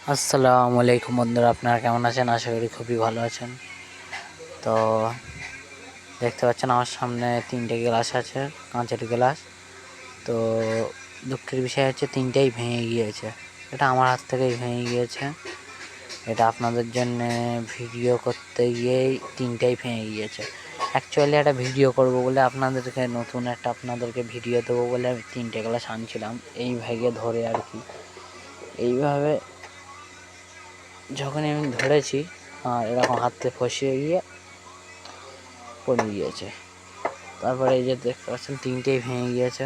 আসসালামু আলাইকুম বন্ধুরা, আপনারা কেমন আছেন? আশা করি খুবই ভালো আছেন। তো দেখতে পাচ্ছেন আমার সামনে 3টে গ্লাস আছে, কাঁচের গ্লাস। তো দুঃখের বিষয় হচ্ছে 3টেই ভেঙে গিয়েছে। এটা আমার হাত থেকেই ভেঙে গিয়েছে। এটা আপনাদের জন্যে ভিডিও করতে গিয়েই 3টেই ভেঙে গিয়েছে। অ্যাকচুয়ালি একটা ভিডিও করব বলে আপনাদেরকে ভিডিও দেবো বলে আমি 3টে গ্লাস আনছিলাম এই ভেঙে ধরে আর কি। এইভাবে যখনই আমি ধরেছি আর এরকম হাতে ফসিয়ে গিয়ে পড়ে গিয়েছে। তারপরে এই যে দেখতে পাচ্ছেন 3টেই ভেঙে গিয়েছে।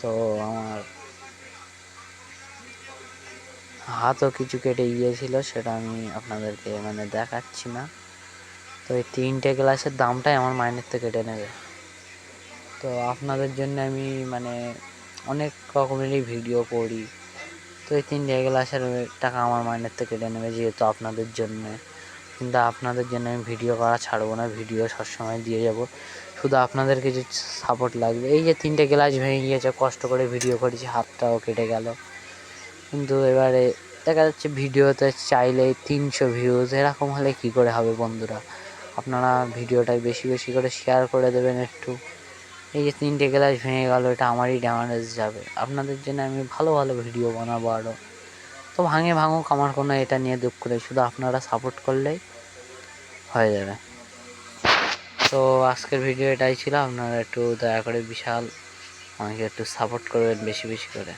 তো আমার হাতও কিছু কেটে গিয়েছিল, সেটা আমি আপনাদেরকে দেখাচ্ছি না। তো এই 3টে গ্লাসের দামটাই আমার মাইনের থেকে কেটে নেবে। তো আপনাদের জন্য আমি অনেক রকমেরই ভিডিও করি। তো এই 3টে গ্লাসের টাকা আমার মাইনের থেকে কেটে নেবে যেহেতু আপনাদের জন্যে। কিন্তু আপনাদের জন্য আমি ভিডিও করা ছাড়বো না, ভিডিও সবসময় দিয়ে যাব। শুধু আপনাদের কিছু সাপোর্ট লাগবে। এই যে 3টে গ্লাস ভেঙে গিয়েছে, কষ্ট করে ভিডিও করেছি, হাতটাও কেটে গেল। কিন্তু এবারে দেখা যাচ্ছে ভিডিওতে চাইলে 300 ভিউজ এরকম হলে কী করে হবে বন্ধুরা? আপনারা ভিডিওটাই বেশি বেশি করে শেয়ার করে দেবেন একটু। এই যে 3টে গ্লাস ভেঙে গেল, এটা আমারই ড্যামেজ যাবে। আপনাদের জন্য আমি ভালো ভালো ভিডিও বানাবো আরও। তো ভাঙুক, আমার কোনো এটা নিয়ে দুঃখ নেই, শুধু আপনারা সাপোর্ট করলেই হয়ে যাবে। তো আজকের ভিডিও এটাই ছিল। আপনারা একটু দয়া করে আমাকে একটু সাপোর্ট করবেন বেশি বেশি করে।